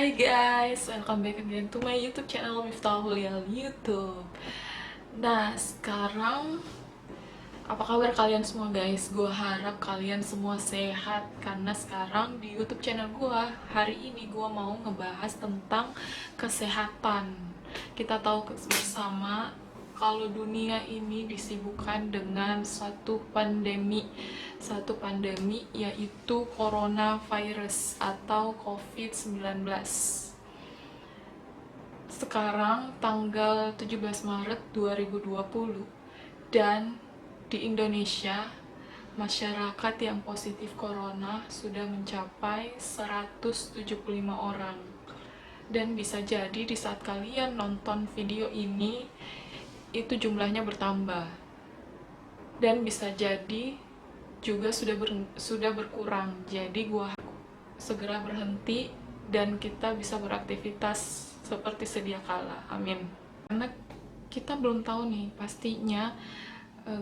Hai guys, welcome back again to my YouTube channel Miftahul YouTube. Nah, sekarang apa kabar kalian semua guys? Gue harap kalian semua sehat karena sekarang di YouTube channel gue hari ini gue mau ngebahas tentang kesehatan. Kita tahu bersama kalau dunia ini disibukkan dengan satu pandemi yaitu coronavirus atau COVID-19. Sekarang tanggal 17 Maret 2020 dan di Indonesia masyarakat yang positif corona sudah mencapai 175 orang. Dan bisa jadi di saat kalian nonton video ini itu jumlahnya bertambah. Dan bisa jadi juga sudah berkurang. Jadi gua segera berhenti dan kita bisa beraktivitas seperti sedia kala. Amin. Karena kita belum tahu nih pastinya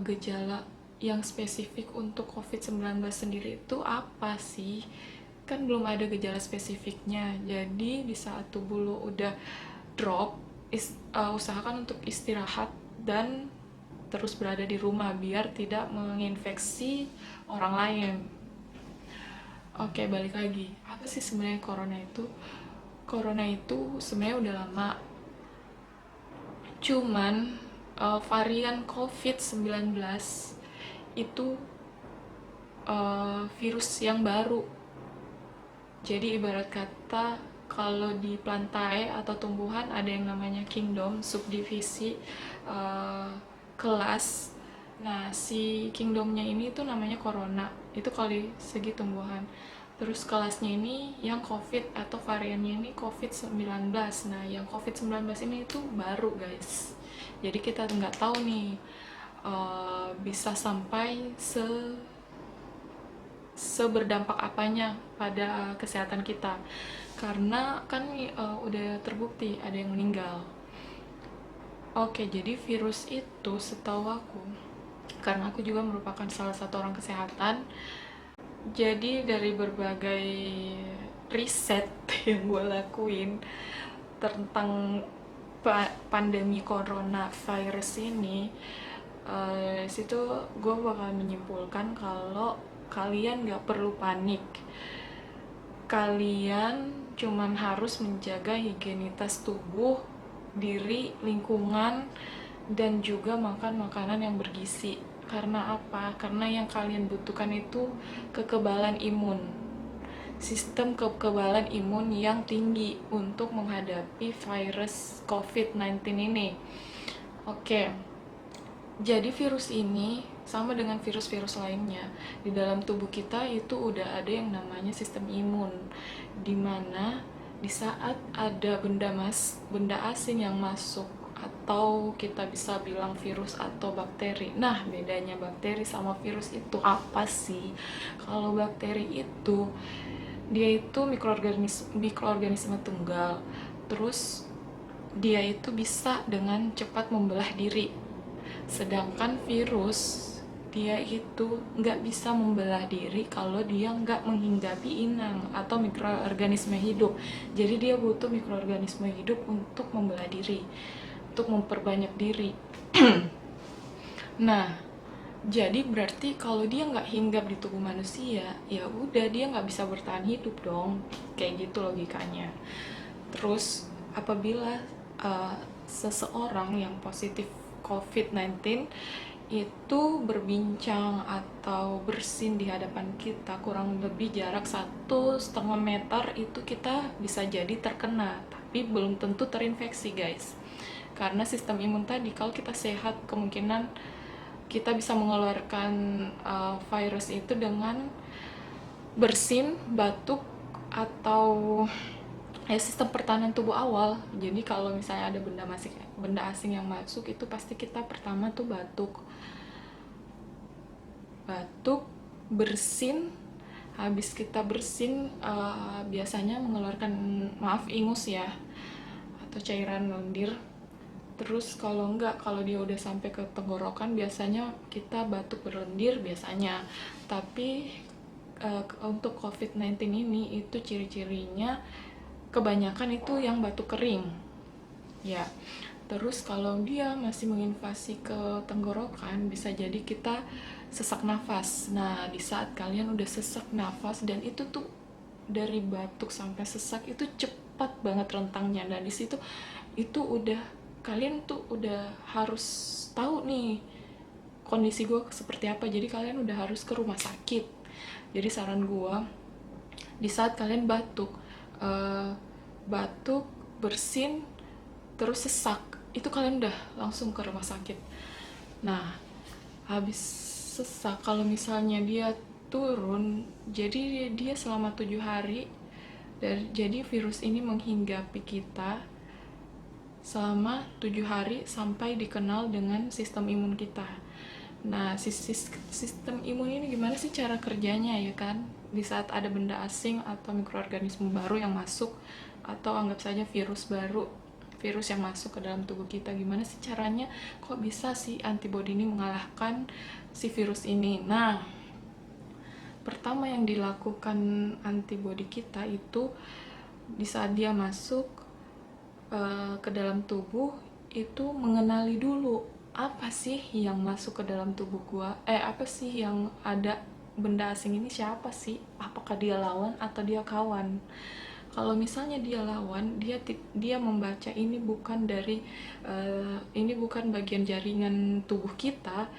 gejala yang spesifik untuk COVID-19 sendiri itu apa sih? Kan belum ada gejala spesifiknya. Jadi di saat tubuh lo udah drop, usahakan untuk istirahat dan terus berada di rumah biar tidak menginfeksi orang lain. Oke, balik lagi. Apa sih sebenarnya corona itu? Corona itu sebenarnya udah lama. Cuman varian COVID-19 itu virus yang baru. Jadi ibarat kata kalau di plantae atau tumbuhan ada yang namanya kingdom, subdivisi kelas. Nah, si kingdomnya ini tuh namanya corona. Itu kalau di segi tumbuhan. Terus kelasnya ini yang COVID atau variannya ini COVID-19. Nah, yang COVID-19 ini itu baru, guys. Jadi kita nggak tahu nih bisa sampai seberdampak apanya pada kesehatan kita. Karena kan udah terbukti ada yang meninggal. Oke, jadi virus itu setahu aku, karena aku juga merupakan salah satu orang kesehatan, jadi dari berbagai riset yang gue lakuin tentang pandemi coronavirus ini, situ gue bakal menyimpulkan kalau kalian gak perlu panik. Kalian cuman harus menjaga higienitas tubuh, diri, lingkungan, dan juga makan makanan yang bergizi. Karena apa? Karena yang kalian butuhkan itu kekebalan imun, sistem kekebalan imun yang tinggi untuk menghadapi virus COVID-19 ini. Oke, jadi virus ini sama dengan virus-virus lainnya. Di dalam tubuh kita itu udah ada yang namanya sistem imun, dimana di saat ada benda asing yang masuk, atau kita bisa bilang virus atau bakteri. Nah, bedanya bakteri sama virus itu apa sih? Kalau bakteri itu dia itu mikroorganisme tunggal. Terus dia itu bisa dengan cepat membelah diri. Sedangkan virus dia itu nggak bisa membelah diri kalau dia nggak menghinggapi inang atau mikroorganisme hidup. Jadi dia butuh mikroorganisme hidup untuk membelah diri, untuk memperbanyak diri. Nah, jadi berarti kalau dia nggak hinggap di tubuh manusia, ya udah dia nggak bisa bertahan hidup dong, kayak gitu logikanya. Terus apabila seseorang yang positif COVID-19 itu berbincang atau bersin di hadapan kita kurang lebih jarak 1,5 meter, itu kita bisa jadi terkena, tapi belum tentu terinfeksi guys. Karena sistem imun tadi, kalau kita sehat, kemungkinan kita bisa mengeluarkan virus itu dengan bersin, batuk, atau sistem pertahanan tubuh awal. Jadi kalau misalnya ada benda asing yang masuk, itu pasti kita pertama tuh batuk, bersin. Habis kita bersin biasanya mengeluarkan ingus ya, atau cairan lendir. Terus kalau dia udah sampai ke tenggorokan, biasanya kita batuk berlendir biasanya. Tapi untuk COVID-19 ini itu ciri-cirinya kebanyakan itu yang batuk kering ya. Terus kalau dia masih menginvasi ke tenggorokan, bisa jadi kita sesak nafas. Nah, di saat kalian udah sesak nafas dan itu tuh dari batuk sampai sesak itu cepat banget rentangnya. Dan di situ itu udah kalian tuh udah harus tahu nih kondisi gue seperti apa. Jadi kalian udah harus ke rumah sakit. Jadi saran gue, di saat kalian batuk, batuk, bersin, terus sesak, itu kalian udah langsung ke rumah sakit. Nah, habis sesak, kalau misalnya dia turun, jadi dia selama 7 hari, jadi virus ini menghinggapi kita selama 7 hari sampai dikenal dengan sistem imun kita. Nah, sistem imun ini gimana sih cara kerjanya ya kan? Di saat ada benda asing atau mikroorganisme baru yang masuk, atau anggap saja virus baru, virus yang masuk ke dalam tubuh kita, gimana sih caranya, kok bisa si antibodi ini mengalahkan si virus ini? Nah, pertama yang dilakukan antibodi kita itu di saat dia masuk ke dalam tubuh itu mengenali dulu apa sih yang masuk ke dalam tubuh gua, apa sih yang ada, benda asing ini siapa sih, apakah dia lawan atau dia kawan. Kalau misalnya dia lawan, dia membaca ini bukan dari ini bukan bagian jaringan tubuh kita.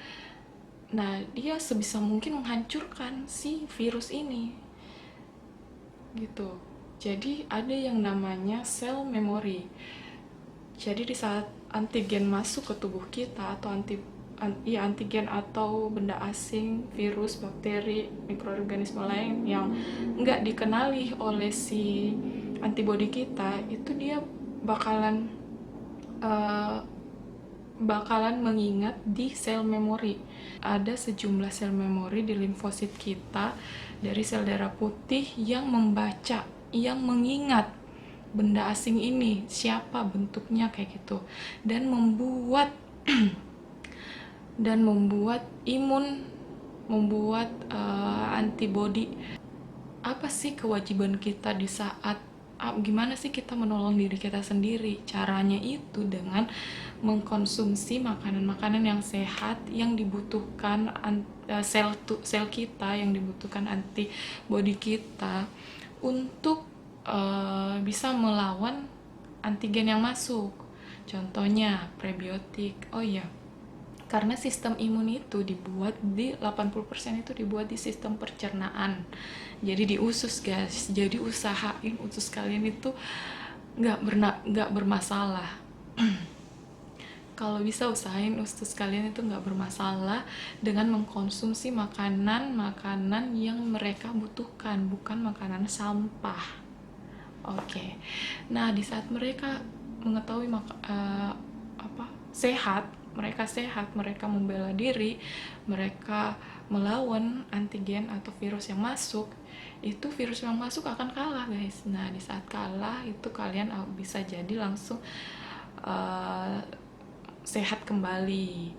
Nah, dia sebisa mungkin menghancurkan si virus ini. Gitu. Jadi ada yang namanya sel memori. Jadi di saat antigen masuk ke tubuh kita atau antigen atau benda asing, virus, bakteri, mikroorganisme lain yang nggak dikenali oleh si antibodi kita, itu dia bakalan mengingat di sel memori. Ada sejumlah sel memori di limfosit kita dari sel darah putih yang membaca, yang mengingat benda asing ini siapa, bentuknya kayak gitu, dan membuat antibodi. Apa sih kewajiban kita di saat gimana sih kita menolong diri kita sendiri? Caranya itu dengan mengkonsumsi makanan-makanan yang sehat, yang dibutuhkan sel kita, yang dibutuhkan antibodi kita untuk bisa melawan antigen yang masuk. Contohnya prebiotik. Oh iya, karena sistem imun itu dibuat di 80% itu dibuat di sistem pencernaan. Jadi di usus, guys. Jadi usahain usus kalian itu nggak bermasalah. Kalau bisa usahain usus kalian itu nggak bermasalah dengan mengkonsumsi makanan-makanan yang mereka butuhkan, bukan makanan sampah. Oke. Nah, di saat mereka mengetahui sehat, mereka membela diri, mereka melawan antigen atau virus yang masuk, itu virus yang masuk akan kalah, guys. Nah, di saat kalah itu kalian bisa jadi langsung sehat kembali.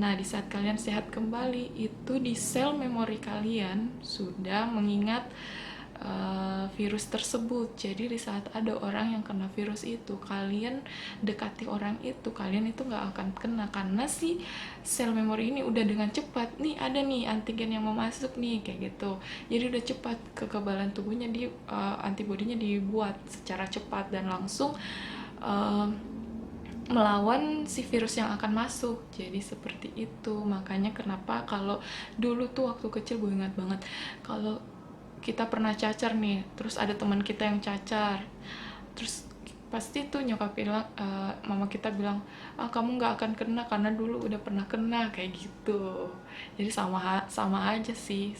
Nah, di saat kalian sehat kembali, itu di sel memori kalian sudah mengingat virus tersebut. Jadi di saat ada orang yang kena virus itu, kalian dekati orang itu, kalian itu nggak akan kena, karena si sel memori ini udah dengan cepat, nih ada nih antigen yang mau masuk nih, kayak gitu. Jadi udah cepat kekebalan tubuhnya, antibodinya dibuat secara cepat dan langsung melawan si virus yang akan masuk. Jadi seperti itu. Makanya kenapa kalau dulu tuh waktu kecil, gue ingat banget, kalau kita pernah cacar nih, terus ada teman kita yang cacar, terus pasti tuh mama kita bilang, kamu nggak akan kena karena dulu udah pernah kena, kayak gitu. Jadi sama aja sih,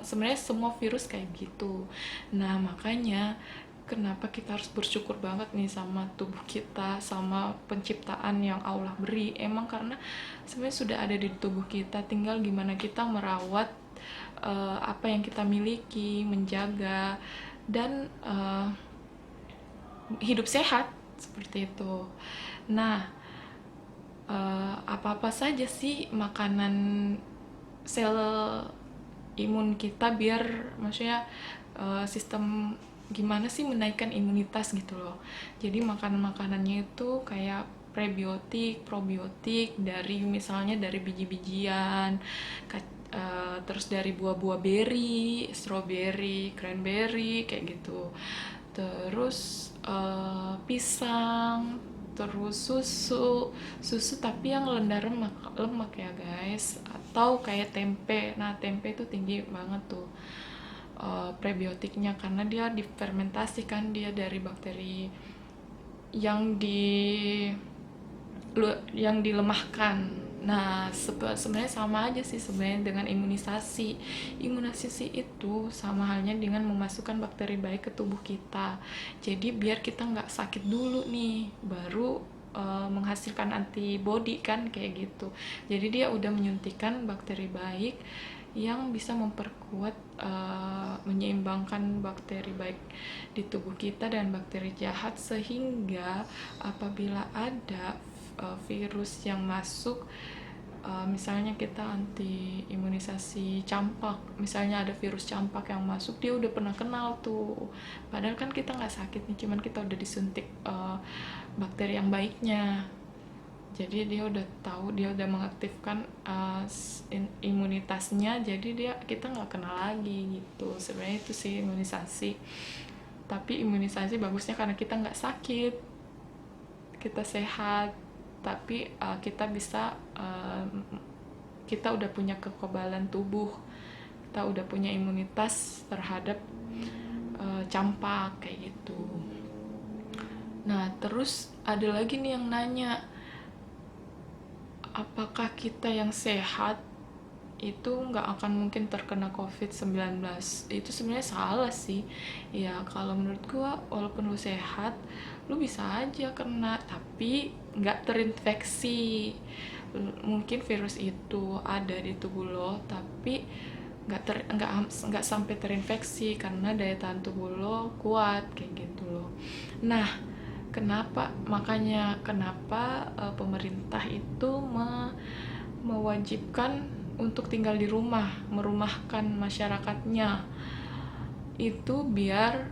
sebenarnya semua virus kayak gitu. Nah, makanya kenapa kita harus bersyukur banget nih sama tubuh kita, sama penciptaan yang Allah beri. Emang karena sebenarnya sudah ada di tubuh kita, tinggal gimana kita merawat apa yang kita miliki, menjaga, dan hidup sehat, seperti itu. Nah, apa-apa saja sih makanan sel imun kita biar maksudnya sistem gimana sih menaikkan imunitas gitu loh. Jadi makanan-makanannya itu kayak prebiotik, probiotik dari misalnya dari biji-bijian, terus dari buah-buah beri, strawberry, cranberry kayak gitu. Terus pisang, terus susu tapi yang rendah lemak ya guys, atau kayak tempe. Nah tempe itu tinggi banget tuh prebiotiknya karena dia difermentasi kan, dia dari bakteri yang dilemahkan. Nah, sebenarnya sama aja sih sebenarnya dengan imunisasi. Imunisasi itu sama halnya dengan memasukkan bakteri baik ke tubuh kita. Jadi biar kita nggak sakit dulu nih, baru menghasilkan antibody kan kayak gitu. Jadi dia udah menyuntikkan bakteri baik yang bisa memperkuat menyeimbangkan bakteri baik di tubuh kita dan bakteri jahat, sehingga apabila ada virus yang masuk, misalnya kita anti imunisasi campak, misalnya ada virus campak yang masuk, dia udah pernah kenal tuh, padahal kan kita nggak sakit nih, cuman kita udah disuntik bakteri yang baiknya. Jadi dia udah tahu, dia udah mengaktifkan imunitasnya, jadi kita nggak kenal lagi gitu. Sebenarnya itu sih imunisasi. Tapi imunisasi bagusnya karena kita nggak sakit, kita sehat, tapi kita bisa kita udah punya kekebalan tubuh, kita udah punya imunitas terhadap campak kayak gitu. Nah terus ada lagi nih yang nanya, apakah kita yang sehat itu nggak akan mungkin terkena COVID-19? Itu sebenarnya salah sih. Ya kalau menurut gua, walaupun lu sehat, lu bisa aja kena, tapi nggak terinfeksi. Mungkin virus itu ada di tubuh lo, tapi nggak sampai terinfeksi karena daya tahan tubuh lo kuat kayak gitu loh. Nah, kenapa pemerintah itu mewajibkan untuk tinggal di rumah, merumahkan masyarakatnya? Itu biar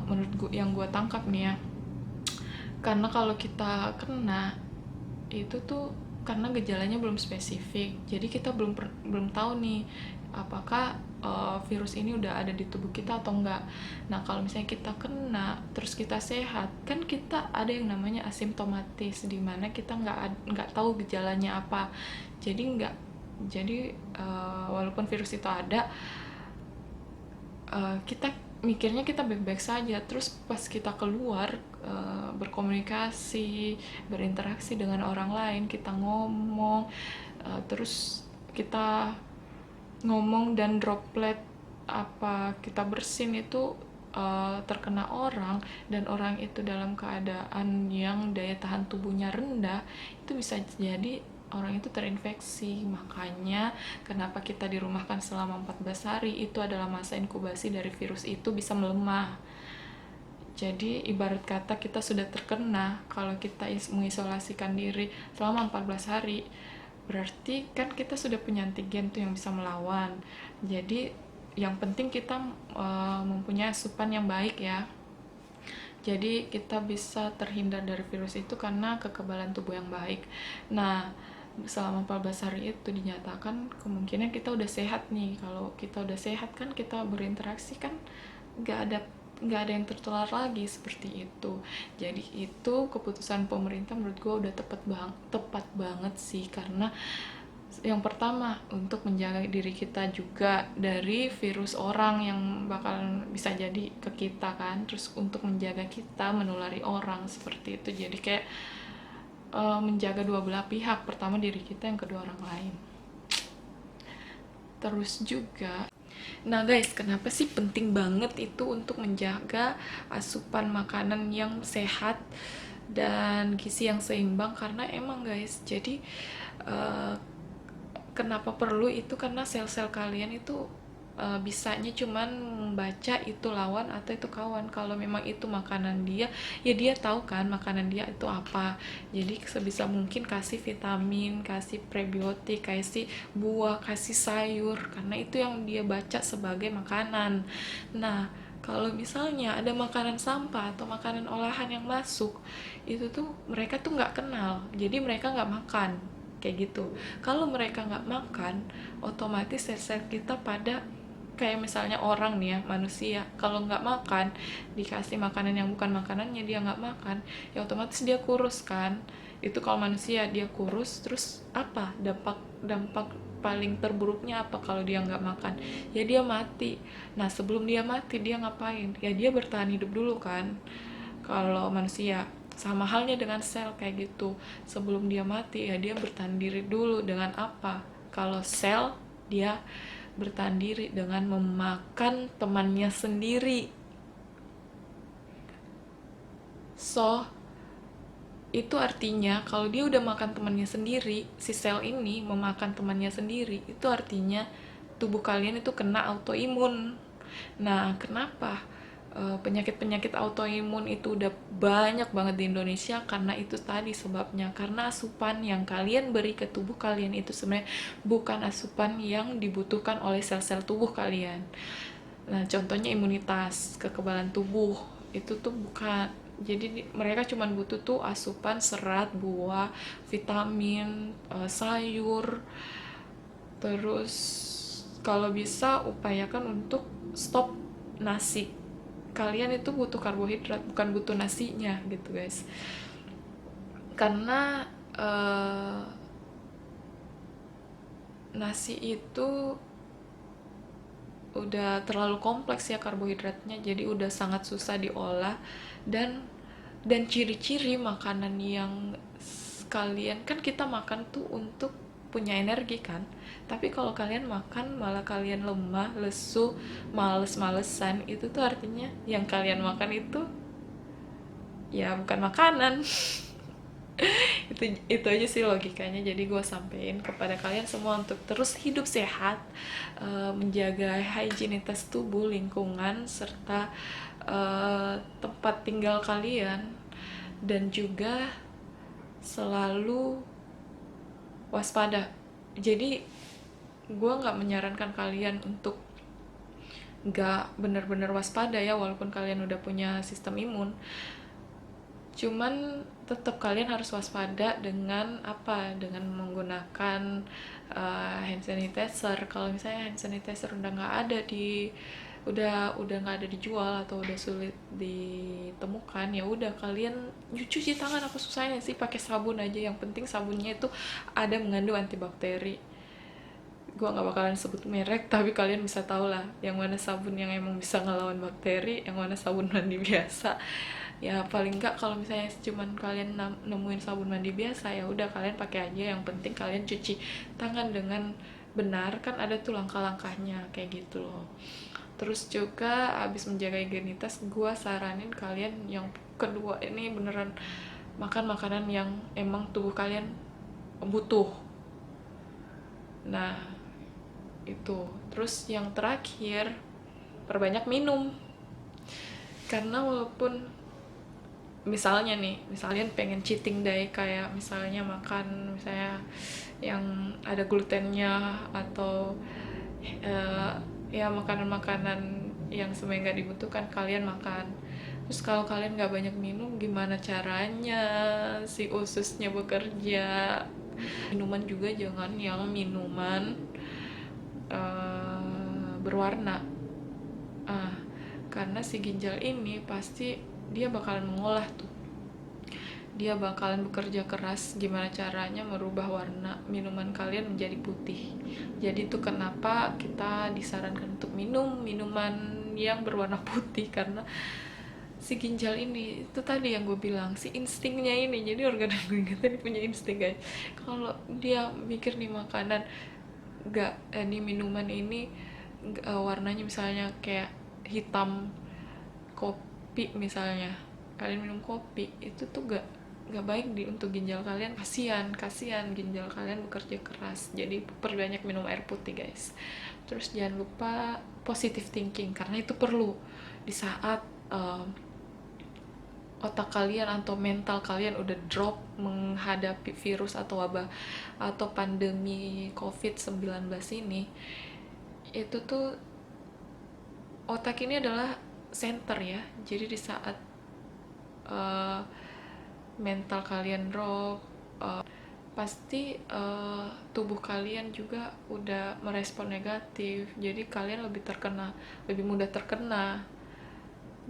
menurut yang gue tangkap nih ya, karena kalau kita kena itu tuh karena gejalanya belum spesifik, jadi kita belum tahu nih apakah virus ini udah ada di tubuh kita atau enggak. Nah kalau misalnya kita kena terus kita sehat, kan kita ada yang namanya asimptomatis, dimana kita nggak tahu gejalanya apa. Jadi walaupun virus itu ada, kita mikirnya kita baik-baik saja, terus pas kita keluar berkomunikasi, berinteraksi dengan orang lain, kita ngomong, terus kita ngomong dan droplet apa kita bersin itu terkena orang, dan orang itu dalam keadaan yang daya tahan tubuhnya rendah, itu bisa jadi orang itu terinfeksi. Makanya kenapa kita dirumahkan selama 14 hari, itu adalah masa inkubasi dari virus itu bisa melemah. Jadi ibarat kata kita sudah terkena, kalau kita mengisolasikan diri selama 14 hari, berarti kan kita sudah punya antigen tuh yang bisa melawan. Jadi yang penting kita mempunyai asupan yang baik ya. Jadi kita bisa terhindar dari virus itu karena kekebalan tubuh yang baik. Nah selama 14 hari itu dinyatakan kemungkinan kita udah sehat nih. Kalau kita udah sehat kan kita berinteraksi kan nggak ada yang tertular lagi seperti itu. Jadi itu keputusan pemerintah menurut gue udah tepat banget sih, karena yang pertama untuk menjaga diri kita juga dari virus orang yang bakal bisa jadi ke kita kan, terus untuk menjaga kita menulari orang seperti itu. Jadi kayak menjaga dua belah pihak, pertama diri kita, yang kedua orang lain. Terus juga, nah guys, kenapa sih penting banget itu untuk menjaga asupan makanan yang sehat dan gizi yang seimbang? Karena emang guys, jadi kenapa perlu itu, karena sel-sel kalian itu bisanya cuman membaca itu lawan atau itu kawan. Kalau memang itu makanan dia, ya dia tahu kan makanan dia itu apa. Jadi sebisa mungkin kasih vitamin, kasih prebiotik, kasih buah, kasih sayur, karena itu yang dia baca sebagai makanan. Nah Kalau misalnya ada makanan sampah atau makanan olahan yang masuk, itu tuh mereka tuh nggak kenal, jadi mereka nggak makan kayak gitu. Kalau mereka nggak makan, otomatis sel-sel kita pada kayak misalnya orang nih ya, manusia kalau nggak makan, dikasih makanan yang bukan makanannya, dia nggak makan, ya otomatis dia kurus kan. Itu kalau manusia dia kurus, terus apa dampak dampak paling terburuknya apa kalau dia nggak makan? Ya dia mati. Nah sebelum dia mati dia ngapain? Ya dia bertahan hidup dulu kan. Kalau manusia sama halnya dengan sel kayak gitu, sebelum dia mati ya dia bertahan diri dulu dengan apa? Kalau sel, dia bertahan diri dengan memakan temannya sendiri. So itu artinya kalau dia udah makan temannya sendiri, si sel ini memakan temannya sendiri, itu artinya tubuh kalian itu kena autoimun. Nah kenapa penyakit-penyakit autoimun itu udah banyak banget di Indonesia? Karena itu tadi sebabnya, karena asupan yang kalian beri ke tubuh kalian itu sebenarnya bukan asupan yang dibutuhkan oleh sel-sel tubuh kalian. Nah contohnya imunitas, kekebalan tubuh, itu tuh bukan. Jadi mereka cuma butuh tuh asupan serat, buah, vitamin, sayur. Terus kalau bisa upayakan untuk stop nasi. Kalian itu butuh karbohidrat, bukan butuh nasinya gitu guys. Karena nasi itu udah terlalu kompleks ya karbohidratnya, jadi udah sangat susah diolah. Dan ciri-ciri makanan yang kalian kan, kita makan tuh untuk punya energi kan, tapi kalau kalian makan malah kalian lemah, lesu, males-malesan, itu tuh artinya yang kalian makan itu ya bukan makanan. Itu aja sih logikanya. Jadi gue sampein kepada kalian semua untuk terus hidup sehat, menjaga higienitas tubuh, lingkungan, serta tempat tinggal kalian, dan juga selalu waspada. Jadi gue nggak menyarankan kalian untuk nggak bener-bener waspada ya, walaupun kalian udah punya sistem imun. Cuman tetap kalian harus waspada dengan apa? Dengan menggunakan hand sanitizer. Kalau misalnya hand sanitizer udah nggak ada dijual atau udah sulit ditemukan, ya udah kalian cuci tangan. Apa susahnya sih? Pakai sabun aja, yang penting sabunnya itu ada mengandung antibakteri. Gue nggak bakalan sebut merek, tapi kalian bisa tahu lah yang mana sabun yang emang bisa ngelawan bakteri, yang mana sabun mandi biasa. Ya paling nggak kalau misalnya cuman kalian nemuin sabun mandi biasa, ya udah kalian pakai aja, yang penting kalian cuci tangan dengan benar. Kan ada tuh langkah-langkahnya kayak gitu loh. Terus juga abis menjaga higienitas, gue saranin kalian yang kedua ini beneran makan makanan yang emang tubuh kalian butuh. Nah itu. Terus yang terakhir, perbanyak minum. Karena walaupun misalnya pengen cheating day, kayak misalnya makan misalnya yang ada glutennya, atau ya makanan-makanan yang sebenarnya nggak dibutuhkan kalian makan. Terus kalau kalian nggak banyak minum, gimana caranya si ususnya bekerja? Minuman juga jangan yang minuman berwarna. Karena si ginjal ini pasti dia bakalan mengolah tuh, dia bakalan bekerja keras gimana caranya merubah warna minuman kalian menjadi putih. Jadi itu kenapa kita disarankan untuk minum minuman yang berwarna putih, karena si ginjal ini itu tadi yang gue bilang, si instingnya ini. Jadi organ kita ini punya insting guys. Kalau dia mikir nih makanan nih minuman ini warnanya misalnya kayak hitam, kopi misalnya, kalian minum kopi, itu tuh gak baik untuk ginjal kalian. Kasihan ginjal kalian bekerja keras. Jadi perbanyak minum air putih guys. Terus jangan lupa positive thinking, karena itu perlu di saat otak kalian atau mental kalian udah drop menghadapi virus atau wabah atau pandemi COVID-19 ini. Itu tuh otak ini adalah center ya. Jadi di saat uh, mental kalian drop, pasti tubuh kalian juga udah merespon negatif, jadi kalian lebih mudah terkena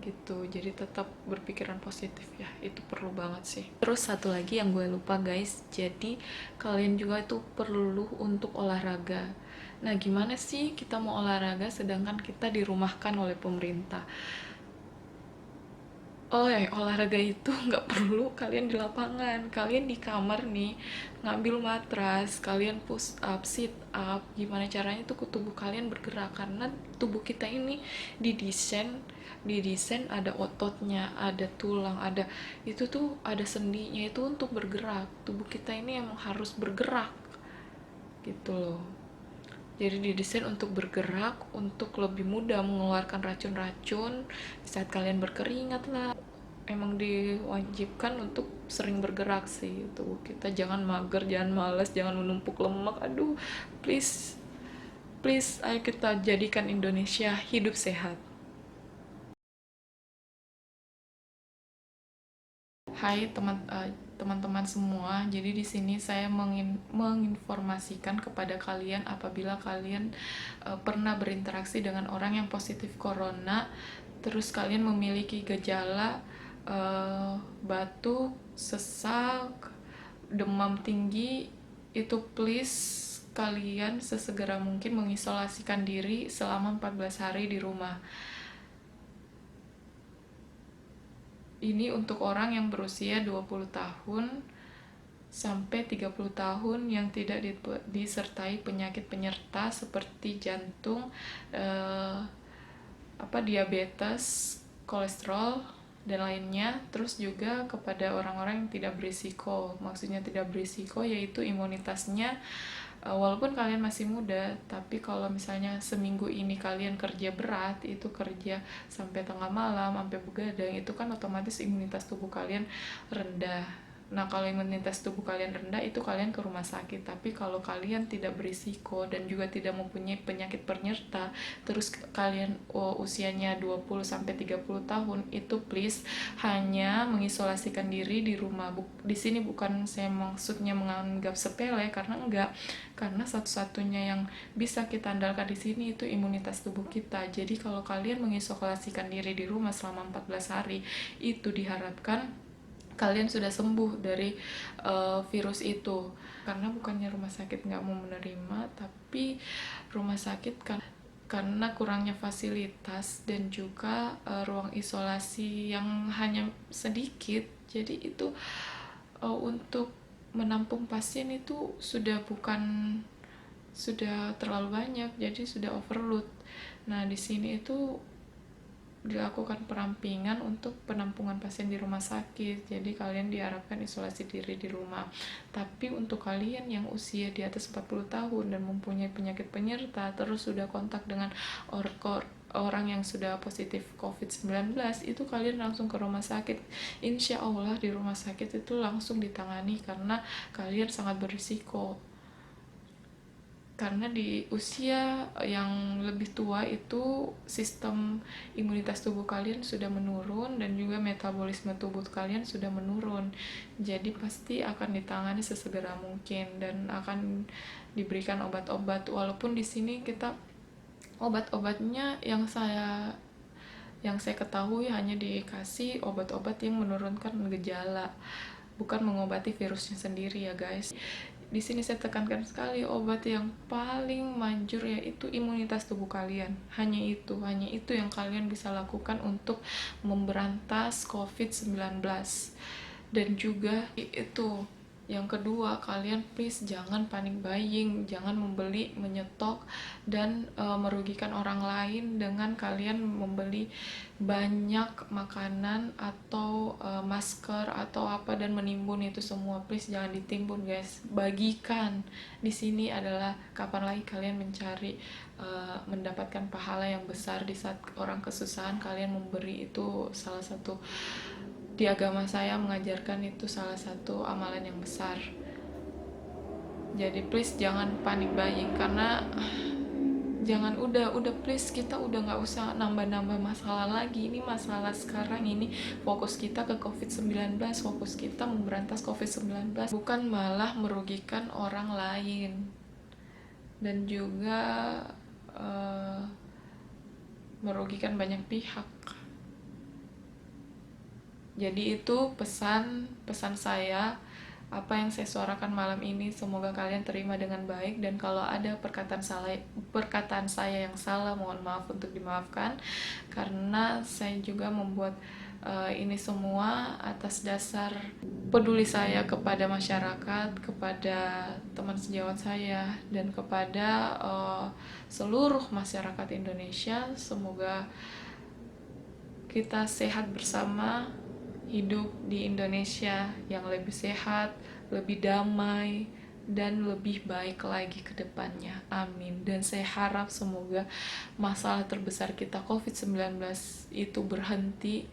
gitu. Jadi tetap berpikiran positif ya, itu perlu banget sih. Terus satu lagi yang gue lupa guys, jadi kalian juga itu perlu untuk olahraga. Nah gimana sih kita mau olahraga sedangkan kita dirumahkan oleh pemerintah? Oh ya, olahraga itu nggak perlu kalian di lapangan, kalian di kamar nih, ngambil matras, kalian push up, sit up, gimana caranya tuh tubuh kalian bergerak, karena tubuh kita ini didesain, didesain ada ototnya, ada tulang, ada itu tuh ada sendinya itu untuk bergerak, tubuh kita ini emang harus bergerak gitu loh. Jadi didesain untuk bergerak, untuk lebih mudah mengeluarkan racun-racun saat kalian berkeringat lah. Emang diwajibkan untuk sering bergerak sih tubuh kita. Jangan mager, jangan malas, jangan menumpuk lemak. Aduh, please, please, ayo kita jadikan Indonesia hidup sehat. Hai teman-teman semua. Jadi di sini saya menginformasikan kepada kalian apabila kalian pernah berinteraksi dengan orang yang positif corona, terus kalian memiliki gejala batuk, sesak, demam tinggi, itu please kalian sesegera mungkin mengisolasikan diri selama 14 hari di rumah. Ini untuk orang yang berusia 20 tahun sampai 30 tahun yang tidak disertai penyakit penyerta seperti jantung, diabetes, kolesterol, dan lainnya. Terus juga kepada orang-orang yang tidak berisiko. Maksudnya tidak berisiko yaitu imunitasnya walaupun kalian masih muda, tapi kalau misalnya seminggu ini kalian kerja berat, itu kerja sampai tengah malam, sampai begadang, itu kan otomatis imunitas tubuh kalian rendah. Nah, kalau imunitas tubuh kalian rendah, itu kalian ke rumah sakit. Tapi kalau kalian tidak berisiko dan juga tidak mempunyai penyakit penyerta, terus kalian usianya 20-30 tahun, itu please hanya mengisolasikan diri di rumah. Di sini bukan saya maksudnya menganggap sepele, karena enggak. Karena satu-satunya yang bisa kita andalkan di sini itu imunitas tubuh kita. Jadi kalau kalian mengisolasikan diri di rumah selama 14 hari, itu diharapkan kalian sudah sembuh dari virus itu. Karena bukannya rumah sakit nggak mau menerima, tapi rumah sakit kan karena kurangnya fasilitas dan juga ruang isolasi yang hanya sedikit, jadi itu untuk menampung pasien itu sudah terlalu banyak, jadi sudah overload. Nah di sini itu dilakukan perampingan untuk penampungan pasien di rumah sakit, jadi kalian diharapkan isolasi diri di rumah. Tapi untuk kalian yang usia di atas 40 tahun dan mempunyai penyakit penyerta, terus sudah kontak dengan orang yang sudah positif COVID-19, itu kalian langsung ke rumah sakit. Insya Allah di rumah sakit itu langsung ditangani karena kalian sangat berisiko. Karena di usia yang lebih tua itu sistem imunitas tubuh kalian sudah menurun dan juga metabolisme tubuh kalian sudah menurun. Jadi pasti akan ditangani sesegera mungkin dan akan diberikan obat-obat. Walaupun di sini kita obat-obatnya yang saya ketahui hanya dikasih obat-obat yang menurunkan gejala, bukan mengobati virusnya sendiri ya guys. Di sini saya tekankan sekali, obat yang paling manjur yaitu imunitas tubuh kalian. Hanya itu yang kalian bisa lakukan untuk memberantas COVID-19. Dan juga itu yang kedua, kalian please jangan panic buying, jangan membeli, menyetok, dan merugikan orang lain dengan kalian membeli banyak makanan atau masker atau apa dan menimbun itu semua. Please jangan ditimbun guys, bagikan. Di sini adalah kapan lagi kalian mencari mendapatkan pahala yang besar di saat orang kesusahan, kalian memberi. Itu salah satu di agama saya mengajarkan, itu salah satu amalan yang besar. Jadi please jangan panik buying, karena jangan, udah please, kita udah nggak usah nambah-nambah masalah lagi. Ini masalah sekarang ini, fokus kita ke COVID-19, fokus kita memberantas COVID-19, bukan malah merugikan orang lain dan juga merugikan banyak pihak. Jadi itu pesan saya, apa yang saya suarakan malam ini. Semoga kalian terima dengan baik, dan kalau ada perkataan saya yang salah, mohon maaf untuk dimaafkan, karena saya juga membuat ini semua atas dasar peduli saya kepada masyarakat, kepada teman sejawat saya, dan kepada seluruh masyarakat Indonesia. Semoga kita sehat bersama, hidup di Indonesia yang lebih sehat, lebih damai, dan lebih baik lagi ke depannya. Amin. Dan saya harap semoga masalah terbesar kita COVID-19 itu berhenti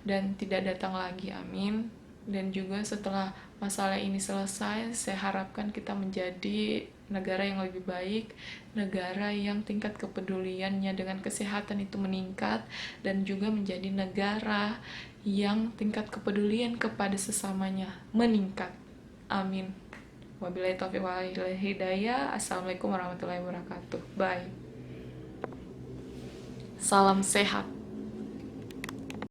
dan tidak datang lagi. Amin. Dan juga setelah masalah ini selesai, saya harapkan kita menjadi negara yang lebih baik, negara yang tingkat kepeduliannya dengan kesehatan itu meningkat, dan juga menjadi negara yang tingkat kepedulian kepada sesamanya meningkat. Amin. Wabillahi taufiq wal hidayah. Assalamualaikum warahmatullahi wabarakatuh. Bye. Salam sehat.